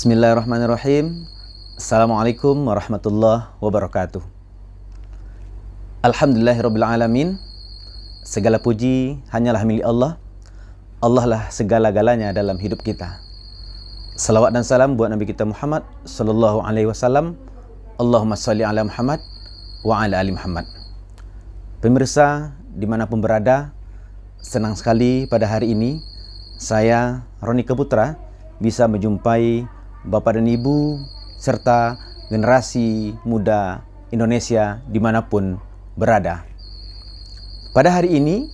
Bismillahirrahmanirrahim. Assalamualaikum warahmatullahi wabarakatuh. Alhamdulillahirrabbilalamin. Segala puji hanyalah milik Allah. Allah lah segala-galanya dalam hidup kita. Salawat dan salam buat Nabi kita Muhammad sallallahu alaihi wasallam. Allahumma shalli ala Muhammad wa ala ali Muhammad. Pemirsa dimanapun berada, senang sekali pada hari ini saya Roni Keputra bisa menjumpai Bapak dan Ibu serta generasi muda Indonesia dimanapun berada. Pada hari ini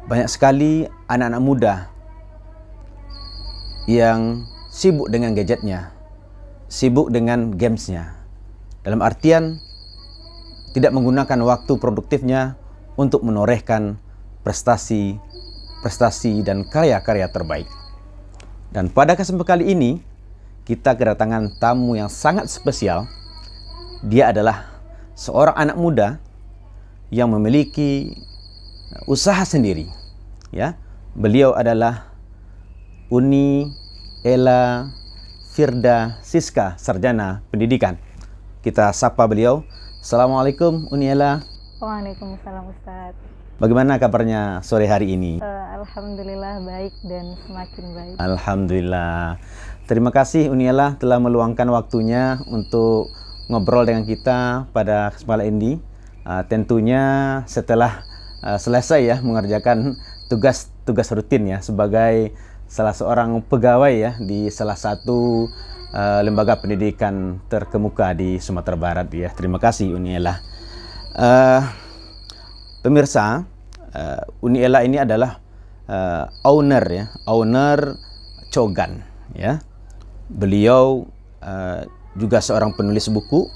banyak sekali anak-anak muda yang sibuk dengan gadgetnya, sibuk dengan gamesnya. Dalam artian tidak menggunakan waktu produktifnya untuk menorehkan prestasi dan karya-karya terbaik. Dan pada kesempatan kali ini kita kedatangan tamu yang sangat spesial. Dia adalah seorang anak muda yang memiliki usaha sendiri. Ya, beliau adalah Uni Ella Firda Siska, sarjana pendidikan. Kita sapa beliau. Assalamualaikum Uni Ella. Waalaikumsalam Ustaz. Bagaimana kabarnya sore hari ini? Alhamdulillah baik dan semakin baik. Alhamdulillah. Terima kasih Uni Ella telah meluangkan waktunya untuk ngobrol dengan kita pada kesempatan ini. Tentunya setelah selesai ya mengerjakan tugas rutin ya sebagai salah seorang pegawai ya di salah satu lembaga pendidikan terkemuka di Sumatera Barat ya. Terima kasih Uni Ella. Pemirsa, Uni Ella ini adalah owner Cogan ya. Beliau juga seorang penulis buku,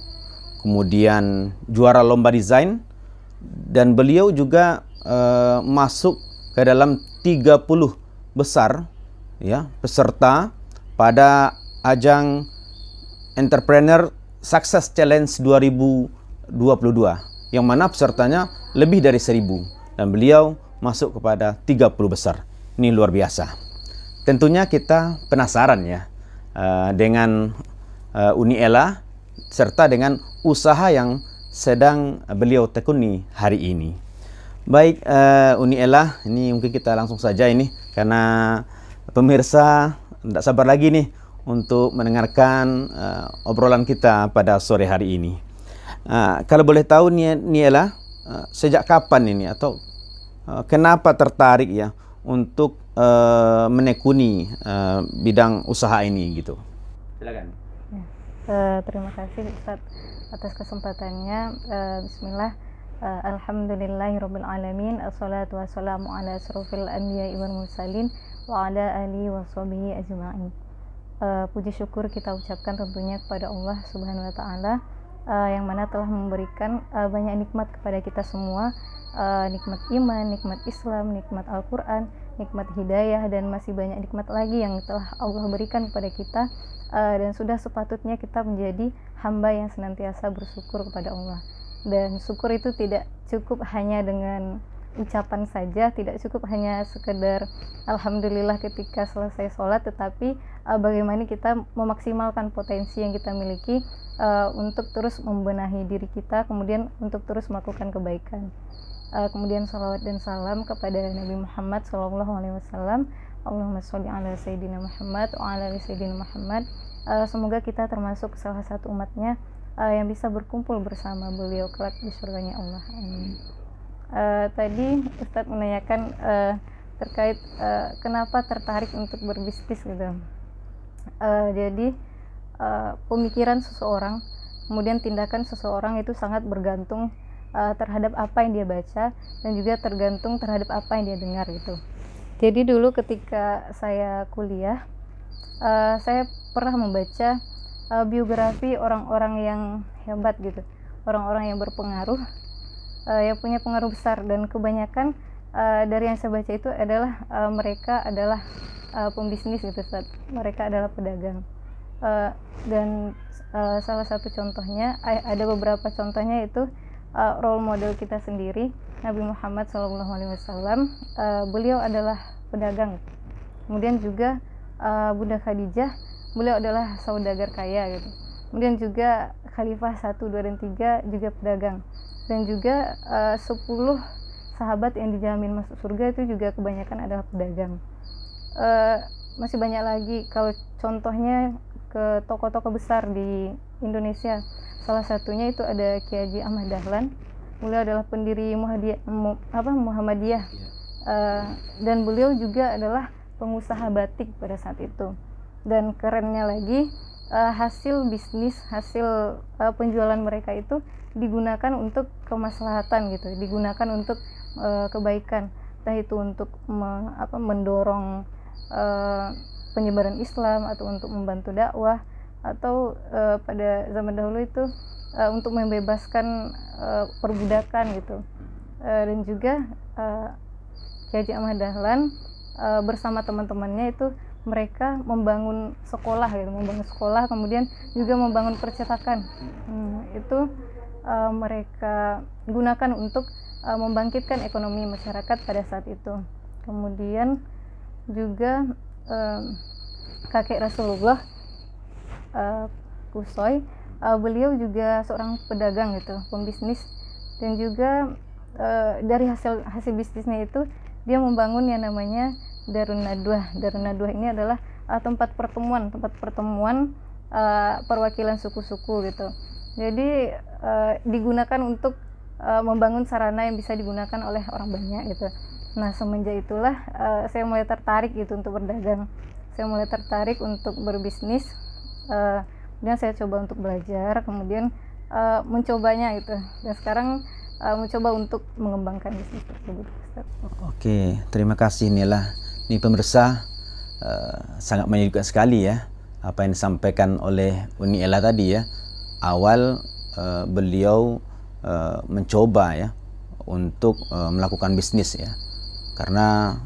kemudian juara lomba desain, dan beliau juga masuk ke dalam 30 besar ya peserta pada ajang Entrepreneur Success Challenge 2022 yang mana pesertanya lebih dari 1000 dan beliau masuk kepada 30 besar. Ini luar biasa. Tentunya kita penasaran ya dengan Uni Ella serta dengan usaha yang sedang beliau tekuni hari ini. Baik Uni Ella, ini mungkin kita langsung saja ini karena pemirsa tidak sabar lagi nih untuk mendengarkan obrolan kita pada sore hari ini. Kalau boleh tahu Uni Ella, sejak kapan ini atau kenapa tertarik ya untuk menekuni bidang usaha ini gitu? Silakan. Terima kasih Ustaz atas kesempatannya. Bismillah. Alhamdulillahirabbil alamin. Assalatu wassalamu ala asrofil anbiya'i wal mursalin wa ala alihi washabihi ajma'in. Puji syukur kita ucapkan tentunya kepada Allah Subhanahu wa taala yang mana telah memberikan banyak nikmat kepada kita semua, nikmat iman, nikmat Islam, nikmat Al-Quran, nikmat hidayah, dan masih banyak nikmat lagi yang telah Allah berikan kepada kita, dan sudah sepatutnya kita menjadi hamba yang senantiasa bersyukur kepada Allah. Dan syukur itu tidak cukup hanya dengan ucapan saja, tidak cukup hanya sekedar alhamdulillah ketika selesai sholat, tetapi bagaimana kita memaksimalkan potensi yang kita miliki untuk terus membenahi diri kita, kemudian untuk terus melakukan kebaikan. Kemudian salawat dan salam kepada Nabi Muhammad SAW. Allahumma sholli ala Sayyidina Muhammad wa ala ali Sayyidina Muhammad. Semoga kita termasuk salah satu umatnya yang bisa berkumpul bersama beliau kelak di surganya Allah. Amin. Tadi Ustadz menanyakan terkait kenapa tertarik untuk berbisnis gitu. Jadi pemikiran seseorang, kemudian tindakan seseorang itu sangat bergantung terhadap apa yang dia baca dan juga tergantung terhadap apa yang dia dengar gitu. Jadi dulu ketika saya kuliah, saya pernah membaca biografi orang-orang yang hebat gitu, orang-orang yang berpengaruh, yang punya pengaruh besar, dan kebanyakan dari yang saya baca itu adalah mereka adalah pembisnis gitu, mereka adalah pedagang. Dan salah satu contohnya, ada beberapa contohnya itu role model kita sendiri, Nabi Muhammad SAW. Beliau adalah pedagang. Kemudian juga Bunda Khadijah beliau adalah saudagar kaya gitu. Kemudian juga Khalifah 1, 2, dan 3 juga pedagang. Dan juga 10 sahabat yang dijamin masuk surga itu juga kebanyakan adalah pedagang. Masih banyak lagi kalau contohnya ke tokoh-tokoh besar di Indonesia. Salah satunya itu ada Kiai Haji Ahmad Dahlan. Beliau adalah pendiri Muhammadiyah. Dan beliau juga adalah pengusaha batik pada saat itu. Dan kerennya lagi, hasil bisnis, hasil penjualan mereka itu digunakan untuk kemaslahatan gitu, digunakan untuk kebaikan, entah itu untuk mendorong penyebaran Islam atau untuk membantu dakwah, atau pada zaman dahulu itu untuk membebaskan perbudakan gitu. Dan juga Kiai Haji Ahmad Dahlan bersama teman-temannya itu mereka membangun sekolah gitu, membangun sekolah, kemudian juga membangun percetakan. Itu mereka gunakan untuk membangkitkan ekonomi masyarakat pada saat itu. Kemudian juga kakek Rasulullah, Kusoy, beliau juga seorang pedagang gitu, pembisnis, dan juga dari hasil bisnisnya itu dia membangun yang namanya Darun Nadwah. Darun Nadwah ini adalah tempat pertemuan perwakilan suku-suku gitu. Jadi digunakan untuk membangun sarana yang bisa digunakan oleh orang banyak gitu. Nah, semenjak itulah saya mulai tertarik gitu untuk berdagang. Saya mulai tertarik untuk berbisnis. Kemudian saya coba untuk belajar, kemudian mencobanya gitu. Dan sekarang mencoba untuk mengembangkan bisnis tersebut. Oke, terima kasih Nela. Ini pemirsa, sangat menyedihkan sekali ya apa yang disampaikan oleh Uni Ella tadi ya. Awal beliau mencoba ya untuk melakukan bisnis ya, karena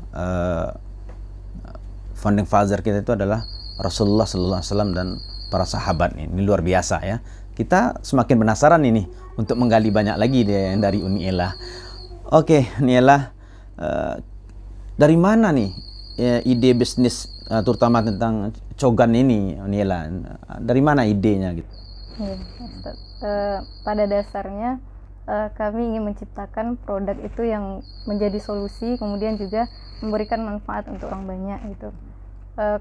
founding father kita itu adalah Rasulullah Sallallahu Alaihi Wasallam dan para sahabat. Ini luar biasa ya. Kita semakin penasaran ini untuk menggali banyak lagi dari Uni Ella. Oke, Uni Ella, dari mana nih ide bisnis terutama tentang cogan ini, Uni Ella? Dari mana idenya gitu? Ya, Ustaz. Pada dasarnya kami ingin menciptakan produk itu yang menjadi solusi, kemudian juga memberikan manfaat untuk orang banyak gitu.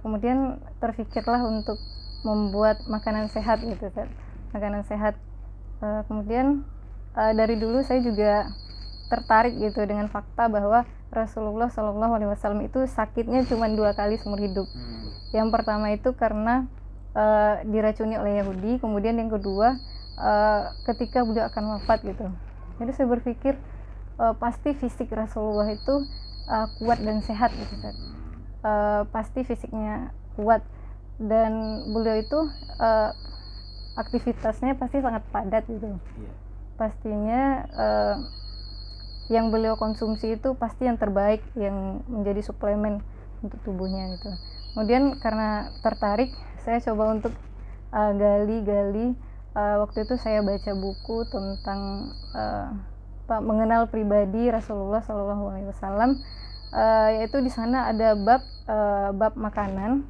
Kemudian terfikirlah untuk membuat makanan sehat gitu, Ustaz. Makanan sehat. Kemudian dari dulu saya juga tertarik gitu dengan fakta bahwa Rasulullah SAW itu sakitnya cuma 2 kali seumur hidup. Yang pertama itu karena diracuni oleh Yahudi, kemudian yang kedua ketika beliau akan wafat gitu. Jadi saya berpikir pasti fisik Rasulullah itu kuat dan sehat gitu, pasti fisiknya kuat, dan beliau itu aktivitasnya pasti sangat padat gitu. Pastinya yang beliau konsumsi itu pasti yang terbaik, yang menjadi suplemen untuk tubuhnya gitu. Kemudian karena tertarik, saya coba untuk gali-gali. Waktu itu saya baca buku tentang mengenal pribadi Rasulullah SAW, yaitu di sana ada bab makanan.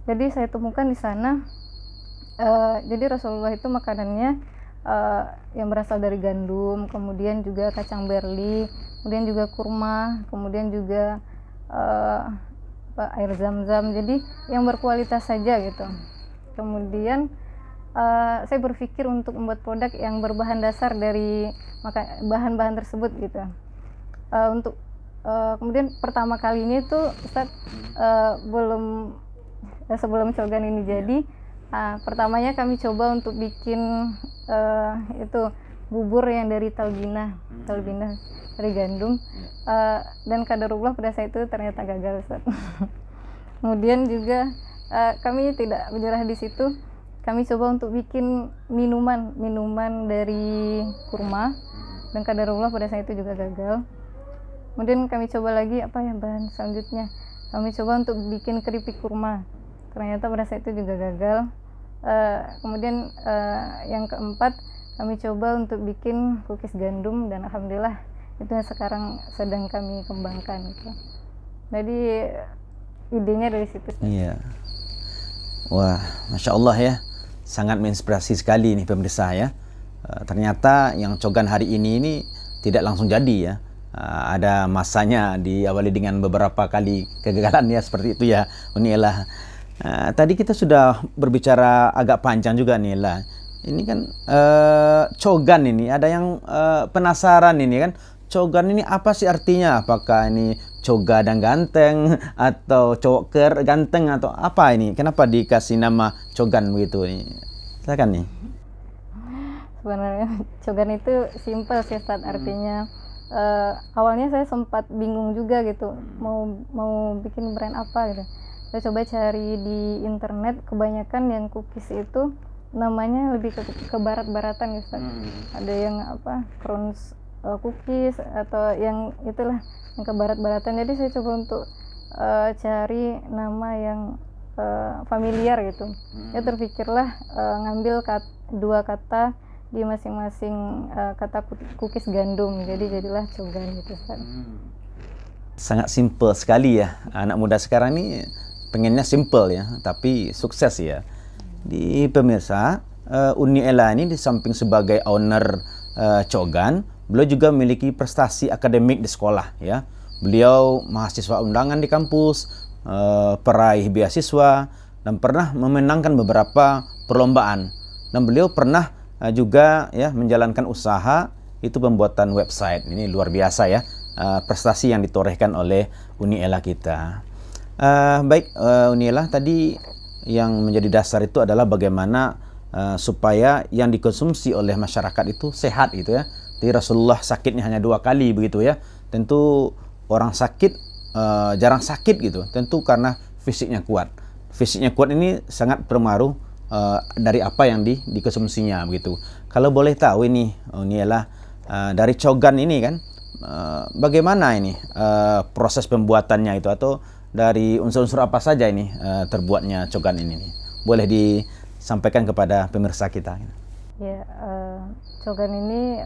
Jadi saya temukan di sana, jadi Rasulullah itu makanannya yang berasal dari gandum, kemudian juga kacang berli, kemudian juga kurma, kemudian juga air zam-zam, jadi yang berkualitas saja gitu. Kemudian saya berpikir untuk membuat produk yang berbahan dasar dari bahan-bahan tersebut gitu. Kemudian pertama kali ini tuh Ustaz, sebelum cogan ini jadi, pertamanya kami coba untuk bikin itu bubur yang dari talbinah dari gandum, dan qadarullah pada saat itu ternyata gagal, Ustaz. Kemudian juga kami tidak menyerah di situ, kami coba untuk bikin minuman dari kurma, dan qadarullah pada saat itu juga gagal. Kemudian kami coba lagi bahan selanjutnya, kami coba untuk bikin keripik kurma, ternyata pada saat itu juga gagal. Kemudian yang keempat, kami coba untuk bikin cookies gandum, dan alhamdulillah itu yang sekarang sedang kami kembangkan gitu. Jadi idenya dari situ. Iya. Wah, Masya Allah ya, sangat menginspirasi sekali nih pemirsa ya. Ternyata yang cogan hari ini tidak langsung jadi ya. Ada masanya diawali dengan beberapa kali kegagalan ya, seperti itu ya Uni Ella. Tadi kita sudah berbicara agak panjang juga nih Ella. Ini kan cogan ini, ada yang penasaran ini kan. Cogan ini apa sih artinya? Apakah ini coga dan ganteng atau cowok ganteng atau apa ini? Kenapa dikasih nama cogan begitu nih? Silakan nih. Sebenarnya cogan itu simple sih Ustaz, artinya awalnya saya sempat bingung juga gitu, mau bikin brand apa gitu. Saya coba cari di internet, kebanyakan yang cookies itu namanya lebih ke barat-baratan gitu Ustaz. Ada yang apa, crowns cookies atau yang itulah yang ke barat-baratan. Jadi saya coba untuk cari nama yang familiar gitu. Ya terpikirlah ngambil dua kata di masing-masing kata cookies gandum. Jadi jadilah cogan gitu Ustaz. Sangat simple sekali ya. Anak muda sekarang ini pengennya simple ya, tapi sukses ya. Di pemirsa, Uni Ella ini di samping sebagai owner cogan, beliau juga memiliki prestasi akademik di sekolah ya. Beliau mahasiswa undangan di kampus, peraih beasiswa, dan pernah memenangkan beberapa perlombaan. Dan beliau pernah juga ya menjalankan usaha itu pembuatan website. Ini luar biasa ya, prestasi yang ditorehkan oleh Uni Ella kita. Baik Uni Ella, tadi yang menjadi dasar itu adalah bagaimana supaya yang dikonsumsi oleh masyarakat itu sehat gitu ya. Jadi Rasulullah sakitnya hanya 2 kali begitu ya. Tentu orang sakit jarang sakit gitu. Tentu karena fisiknya kuat. Fisiknya kuat ini sangat berpengaruh dari apa yang dikonsumsinya begitu. Kalau boleh tahu ini Uni Ella, dari cogan ini kan bagaimana ini proses pembuatannya itu, atau dari unsur-unsur apa saja ini terbuatnya cogan ini nih? Boleh disampaikan kepada pemirsa kita. Ya, cogan ini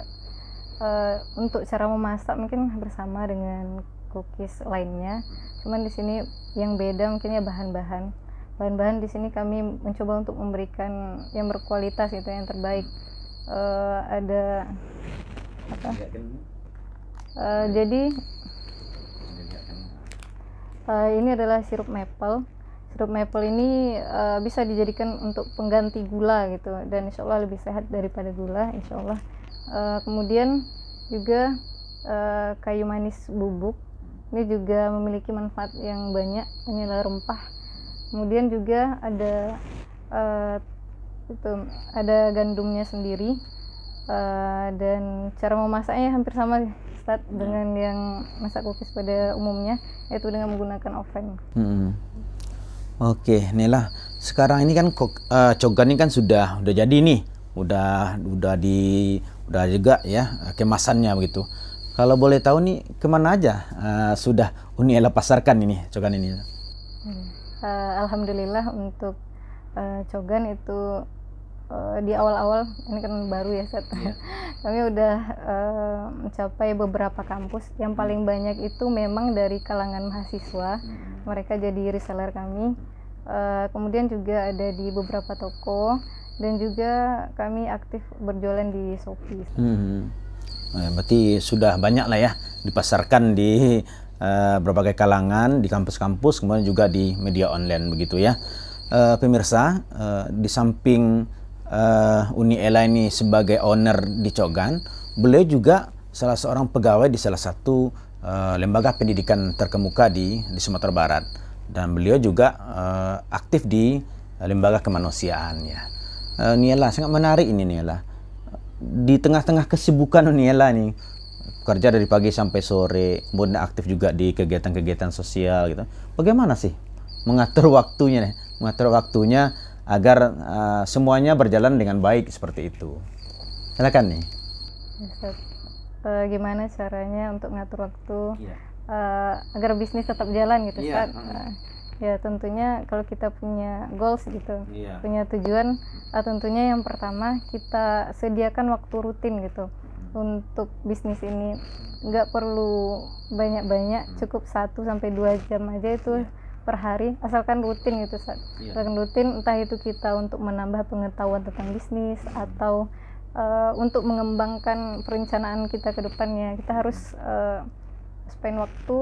untuk cara memasak mungkin hampir sama dengan cookies lainnya. Cuman di sini yang beda mungkin ya bahan-bahan. Bahan-bahan di sini kami mencoba untuk memberikan yang berkualitas itu, yang terbaik. Ada apa? Jadi ini adalah sirup maple. Sirup maple ini bisa dijadikan untuk pengganti gula gitu, dan insya Allah lebih sehat daripada gula, insya Allah. Kemudian juga kayu manis bubuk, ini juga memiliki manfaat yang banyak. Ini adalah rempah. Kemudian juga ada ada gandumnya sendiri, dan cara memasaknya hampir sama Ustaz dengan yang masak cookies pada umumnya, yaitu dengan menggunakan oven. Oke, Nela, sekarang ini kan cogan ini kan sudah jadi nih, udah juga ya kemasannya begitu. Kalau boleh tahu nih, kemana aja sudah Uni Ella pasarkan ini cogan ini? Alhamdulillah untuk cogan itu di awal-awal ini kan baru ya Ustaz. Kami udah mencapai beberapa kampus. Yang paling banyak itu memang dari kalangan mahasiswa. Mereka jadi reseller kami. Kemudian juga ada di beberapa toko, dan juga kami aktif berjualan di Shopee. Berarti sudah banyak lah ya dipasarkan di berbagai kalangan, di kampus-kampus, kemudian juga di media online begitu ya. Pemirsa, di samping Uni Ella ini sebagai owner di cogan, beliau juga salah seorang pegawai di salah satu lembaga pendidikan terkemuka di Sumatera Barat, dan beliau juga aktif di lembaga kemanusiaan ya. Uni Ella, sangat menarik ini Uni Ella. Di tengah-tengah kesibukan Uni Ella nih, kerja dari pagi sampai sore, kemudian aktif juga di kegiatan-kegiatan sosial gitu. Bagaimana sih mengatur waktunya agar semuanya berjalan dengan baik seperti itu? Silakan nih. Gimana caranya untuk ngatur waktu agar bisnis tetap jalan gitu, Ustaz? Ya tentunya kalau kita punya goals gitu, punya tujuan, tentunya yang pertama kita sediakan waktu rutin gitu untuk bisnis ini. Nggak perlu banyak-banyak, cukup 1 sampai 2 jam aja itu per hari, asalkan rutin gitu Ustaz. Asalkan rutin, entah itu kita untuk menambah pengetahuan tentang bisnis atau untuk mengembangkan perencanaan kita ke depannya, kita harus spend waktu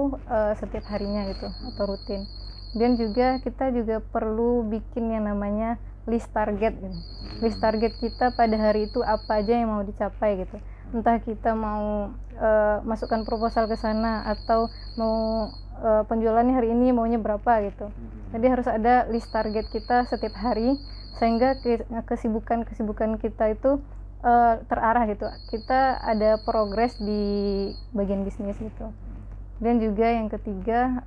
setiap harinya gitu atau rutin. Dan juga kita juga perlu bikin yang namanya list target gitu. List target kita pada hari itu apa aja yang mau dicapai gitu. Entah kita mau masukkan proposal ke sana atau mau penjualannya hari ini maunya berapa gitu. Jadi harus ada list target kita setiap hari sehingga kesibukan kita itu terarah gitu. Kita ada progres di bagian bisnis gitu. Dan juga yang ketiga,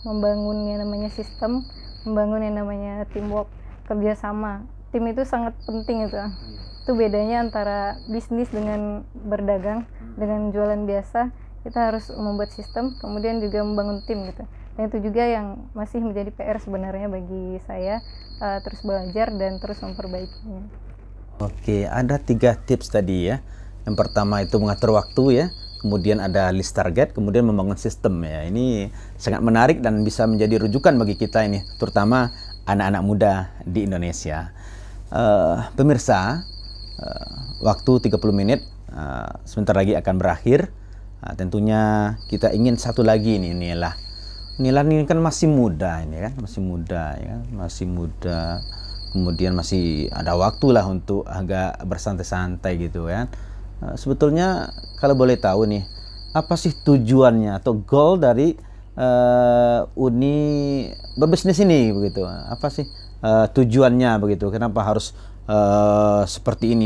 membangun yang namanya sistem, membangun yang namanya teamwork, kerjasama. Tim itu sangat penting itu. Itu bedanya antara bisnis dengan berdagang, dengan jualan biasa. Kita harus membuat sistem, kemudian juga membangun tim gitu. Dan itu juga yang masih menjadi PR sebenarnya bagi saya, terus belajar dan terus memperbaikinya. Oke, ada 3 tips tadi ya. Yang pertama itu mengatur waktu ya, kemudian ada list target, kemudian membangun sistem ya. Ini sangat menarik dan bisa menjadi rujukan bagi kita ini, terutama anak-anak muda di Indonesia. Pemirsa, waktu 30 menit sebentar lagi akan berakhir. Tentunya kita ingin satu lagi nih, Nila ini kan masih muda ini kan, masih muda ya, masih muda. Kemudian masih ada waktu lah untuk agak bersantai-santai gitu kan. Sebetulnya kalau boleh tahu nih, apa sih tujuannya atau goal dari Uni berbisnis ini begitu? Apa sih tujuannya begitu? Kenapa harus seperti ini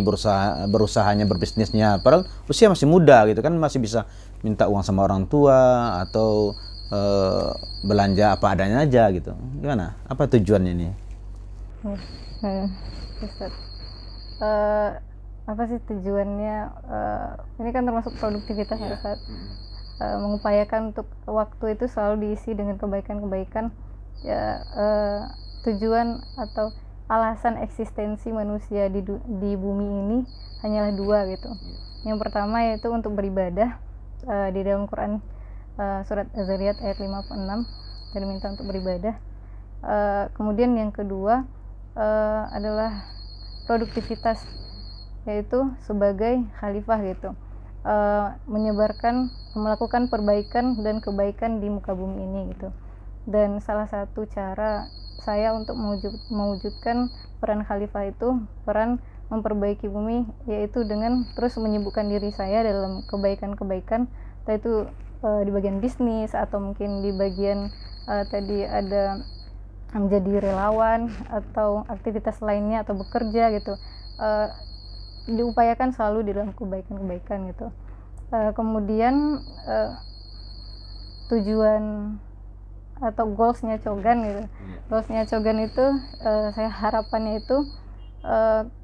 berusahanya berbisnisnya? Padahal usia masih muda gitu kan, masih bisa minta uang sama orang tua atau belanja apa adanya aja gitu. Gimana? Apa tujuannya ini? Ustaz, apa sih tujuannya? Ini kan termasuk produktivitas ya Ustaz. Mengupayakan untuk waktu itu selalu diisi dengan kebaikan-kebaikan ya. Tujuan atau alasan eksistensi manusia di bumi ini hanyalah 2 gitu. Yang pertama yaitu untuk beribadah, di dalam Quran surat Az-Zariyat ayat 56 dan diminta untuk beribadah. Kemudian yang kedua adalah produktivitas, yaitu sebagai khalifah gitu, melakukan perbaikan dan kebaikan di muka bumi ini gitu. Dan salah satu cara saya untuk mewujudkan peran khalifah itu, peran memperbaiki bumi, yaitu dengan terus menyibukkan diri saya dalam kebaikan-kebaikan, entah itu di bagian bisnis atau mungkin di bagian tadi ada menjadi relawan atau aktivitas lainnya atau bekerja gitu. Diupayakan selalu di dalam kebaikan-kebaikan gitu. Kemudian tujuan atau goalsnya Cogan gitu. Goalsnya Cogan itu saya harapannya itu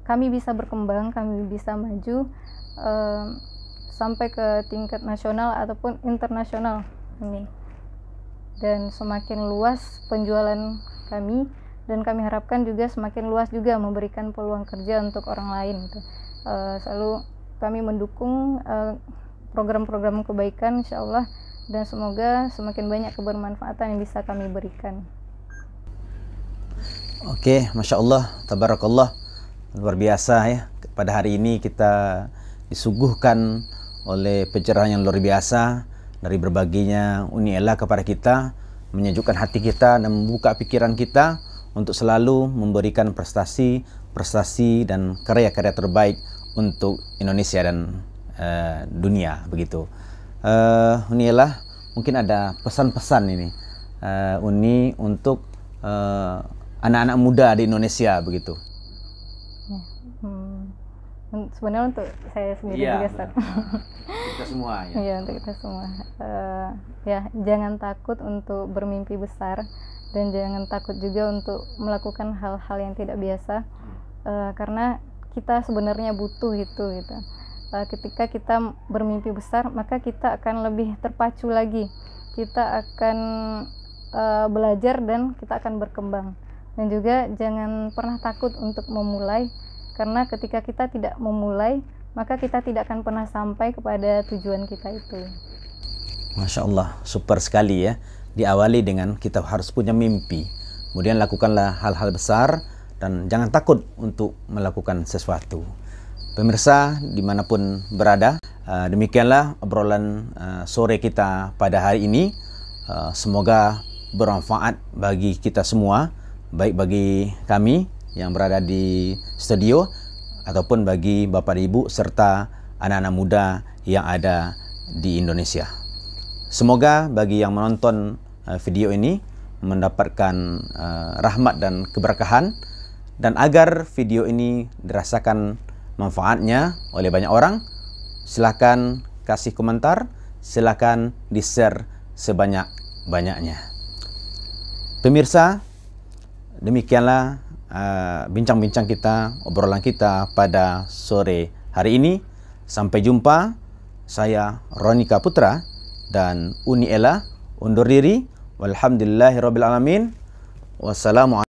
kami bisa berkembang, kami bisa maju sampai ke tingkat nasional ataupun internasional ini. Dan semakin luas penjualan kami, dan kami harapkan juga semakin luas juga memberikan peluang kerja untuk orang lain gitu. Selalu kami mendukung program-program kebaikan insyaallah, dan semoga semakin banyak kebermanfaatan yang bisa kami berikan. Oke, Masya Allah, Tabarakallah, luar biasa ya. Pada hari ini kita disuguhkan oleh pencerahan yang luar biasa dari berbaginya Uni Ella kepada kita, menyejukkan hati kita dan membuka pikiran kita untuk selalu memberikan prestasi dan karya-karya terbaik untuk Indonesia dan dunia begitu. Uni Ella, mungkin ada pesan-pesan ini Uni untuk anak-anak muda di Indonesia begitu. Sebenarnya untuk saya sendiri juga Ustaz. Kita semua ya. Iya, untuk kita semua. Ya, jangan takut untuk bermimpi besar dan jangan takut juga untuk melakukan hal-hal yang tidak biasa, karena kita sebenarnya butuh itu gitu. Ketika kita bermimpi besar, maka kita akan lebih terpacu lagi. Kita akan belajar dan kita akan berkembang. Dan juga jangan pernah takut untuk memulai, karena ketika kita tidak memulai, maka kita tidak akan pernah sampai kepada tujuan kita itu. Masya Allah, super sekali ya. diawali dengan kita harus punya mimpi. Kemudian lakukanlah hal-hal besar dan jangan takut untuk melakukan sesuatu. Pemirsa dimanapun berada, demikianlah obrolan sore kita pada hari ini. Semoga bermanfaat bagi kita semua, baik bagi kami yang berada di studio ataupun bagi Bapak dan Ibu serta anak-anak muda yang ada di Indonesia. Semoga bagi yang menonton video ini mendapatkan rahmat dan keberkahan, dan agar video ini dirasakan manfaatnya oleh banyak orang, silakan kasih komentar, silakan di-share sebanyak-banyaknya. Pemirsa, demikianlah bincang-bincang kita, obrolan kita pada sore hari ini. Sampai jumpa. Saya Ronika Putra dan Uni Ella undur diri. Walhamdulillahirabbil alamin. Wassalamualaikum.